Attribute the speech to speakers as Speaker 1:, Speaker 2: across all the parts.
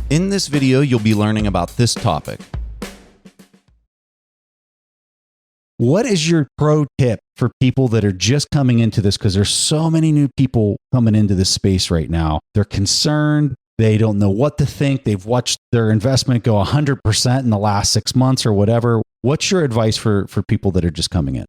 Speaker 1: In this video, you'll be learning about this topic. What is your pro tip for people that are just coming into this? Because there's so many new people coming into this space right now. They're concerned. They don't know what to think. They've watched their investment go 100% in the last 6 months or whatever. What's your advice for people that are just coming in?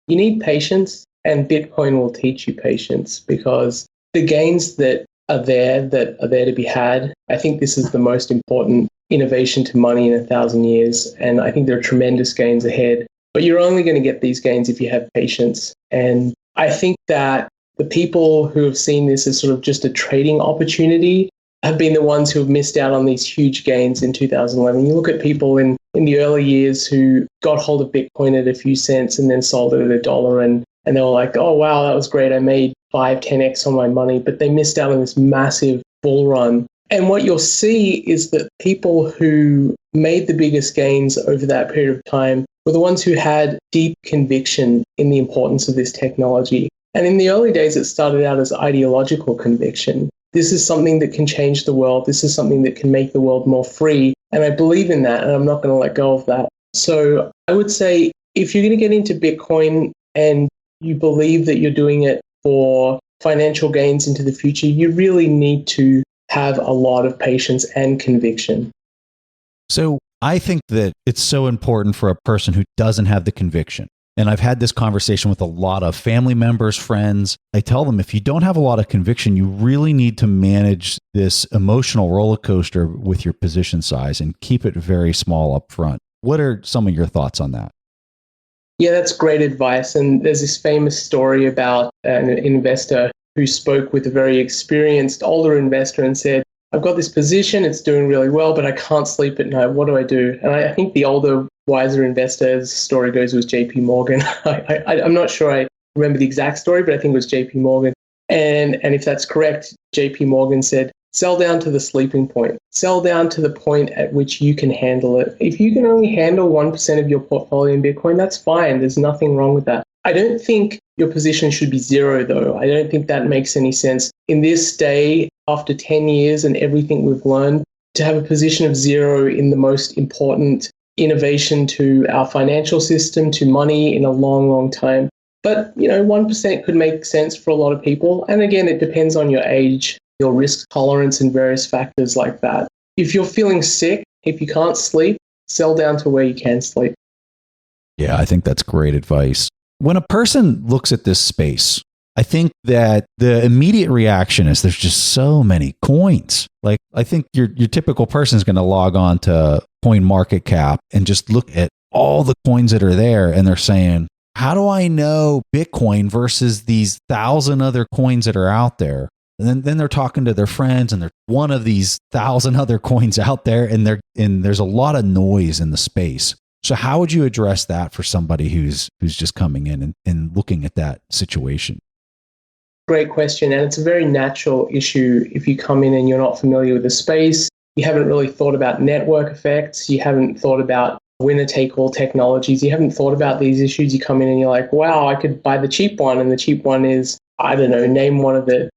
Speaker 2: You need patience, and Bitcoin will teach you patience, because the gains that are there to be had, I think this is the most important innovation to money in 1,000 years. And I think there are tremendous gains ahead. But you're only going to get these gains if you have patience. And I think that the people who have seen this as sort of just a trading opportunity have been the ones who have missed out on these huge gains in 2011. You look at people in the early years who got hold of Bitcoin at a few cents and then sold it at $1, and they were like, oh, wow, that was great. I made 5-10x on my money, but they missed out on this massive bull run. And what you'll see is that people who made the biggest gains over that period of time were the ones who had deep conviction in the importance of this technology. And in the early days, it started out as ideological conviction. This is something that can change the world. This is something that can make the world more free. And I believe in that, and I'm not going to let go of that. So I would say if you're going to get into Bitcoin and you believe that you're doing it for financial gains into the future, you really need to have a lot of patience and conviction.
Speaker 1: So I think that it's so important for a person who doesn't have the conviction. And I've had this conversation with a lot of family members, friends. I tell them, if you don't have a lot of conviction, you really need to manage this emotional roller coaster with your position size and keep it very small up front. What are some of your thoughts on that?
Speaker 2: Yeah, that's great advice. And there's this famous story about an investor who spoke with a very experienced older investor and said, I've got this position, it's doing really well, but I can't sleep at night. What do I do? And I think the older, wiser investor, as the story goes, was JP Morgan. I'm not sure I remember the exact story, but I think it was JP Morgan. And if that's correct, JP Morgan said, sell down to the sleeping point. Sell down to the point at which you can handle it. If you can only handle 1% of your portfolio in Bitcoin, that's fine. There's nothing wrong with that. I don't think your position should be zero, though. I don't think that makes any sense. In this day, after 10 years and everything we've learned, to have a position of zero in the most important innovation to our financial system, to money in a long, long time. But, 1% could make sense for a lot of people. And again, it depends on your age, your risk tolerance, and various factors like that. If you're feeling sick, if you can't sleep, sell down to where you can sleep.
Speaker 1: Yeah, I think that's great advice. When a person looks at this space, I think that the immediate reaction is there's just so many coins. Like, I think your typical person is going to log on to CoinMarketCap and just look at all the coins that are there, and they're saying, how do I know Bitcoin versus these 1,000 other coins that are out there? And then they're talking to their friends, and they're one of these 1,000 other coins out there, and there's a lot of noise in the space. So how would you address that for somebody who's just coming in and looking at that situation?
Speaker 2: Great question. And it's a very natural issue if you come in and you're not familiar with the space. You haven't really thought about network effects. You haven't thought about winner-take-all technologies. You haven't thought about these issues. You come in and you're like, wow, I could buy the cheap one. And the cheap one is, I don't know, name one of the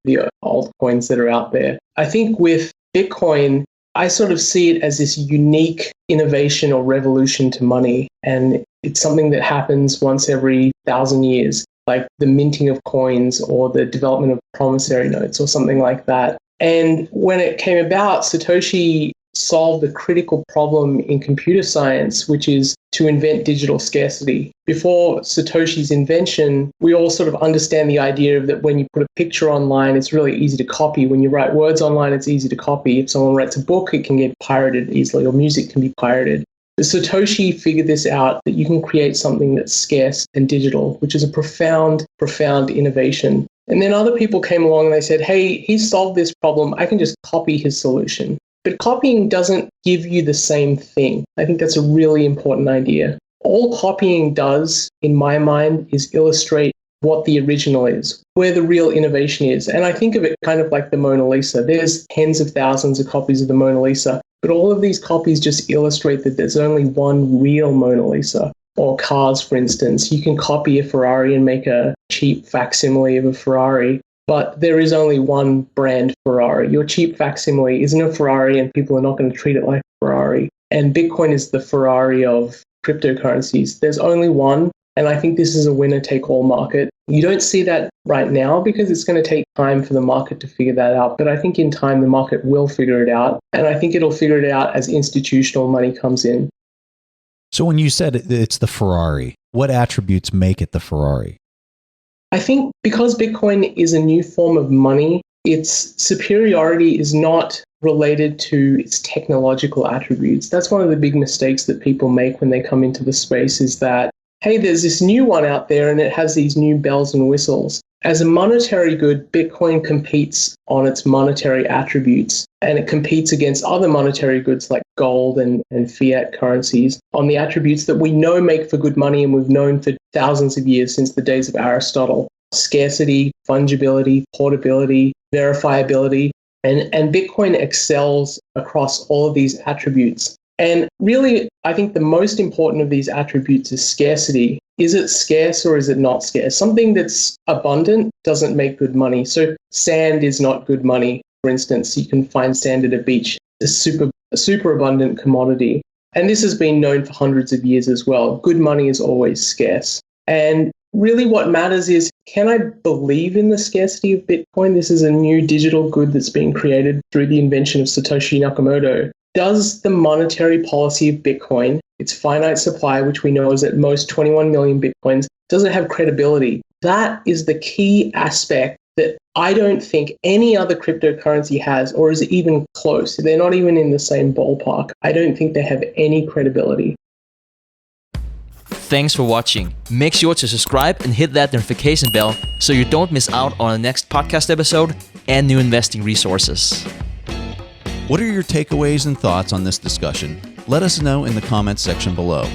Speaker 2: altcoins that are out there. I think with Bitcoin, I sort of see it as this unique innovation or revolution to money. And it's something that happens once every 1,000 years, like the minting of coins or the development of promissory notes or something like that. And when it came about, Satoshi solved a critical problem in computer science, which is to invent digital scarcity. Before Satoshi's invention, we all sort of understand the idea of that when you put a picture online, it's really easy to copy. When you write words online, it's easy to copy. If someone writes a book, it can get pirated easily, or music can be pirated. But Satoshi figured this out, that you can create something that's scarce and digital, which is a profound, profound innovation. And then other people came along and they said, hey, he solved this problem. I can just copy his solution. But copying doesn't give you the same thing. I think that's a really important idea. All copying does, in my mind, is illustrate what the original is, where the real innovation is. And I think of it kind of like the Mona Lisa. There's tens of thousands of copies of the Mona Lisa, but all of these copies just illustrate that there's only one real Mona Lisa. Or cars, for instance. You can copy a Ferrari and make a cheap facsimile of a Ferrari, but there is only one brand Ferrari. Your cheap facsimile isn't a Ferrari, and people are not going to treat it like a Ferrari. And Bitcoin is the Ferrari of cryptocurrencies. There's only one, and I think this is a winner-take-all market. You don't see that right now because it's going to take time for the market to figure that out. But I think in time, the market will figure it out. And I think it'll figure it out as institutional money comes in.
Speaker 1: So when you said it's the Ferrari, what attributes make it the Ferrari?
Speaker 2: I think because Bitcoin is a new form of money, its superiority is not related to its technological attributes. That's one of the big mistakes that people make when they come into the space is that, hey, there's this new one out there and it has these new bells and whistles. As a monetary good, Bitcoin competes on its monetary attributes, and it competes against other monetary goods like gold and fiat currencies on the attributes that we know make for good money and we've known for thousands of years since the days of Aristotle. Scarcity, fungibility, portability, verifiability, and Bitcoin excels across all of these attributes. And really, I think the most important of these attributes is scarcity. Is it scarce or is it not scarce? Something that's abundant doesn't make good money. So sand is not good money. For instance, you can find sand at a beach, a super abundant commodity. And this has been known for hundreds of years as well. Good money is always scarce. And really what matters is, can I believe in the scarcity of Bitcoin? This is a new digital good that's being created through the invention of Satoshi Nakamoto. Does the monetary policy of Bitcoin, its finite supply, which we know is at most 21 million Bitcoins, does it have credibility? That is the key aspect that I don't think any other cryptocurrency has, or is even close. They're not even in the same ballpark. I don't think they have any credibility.
Speaker 3: Thanks for watching. Make sure to subscribe and hit that notification bell so you don't miss out on the next podcast episode and new investing resources.
Speaker 4: What are your takeaways and thoughts on this discussion? Let us know in the comments section below.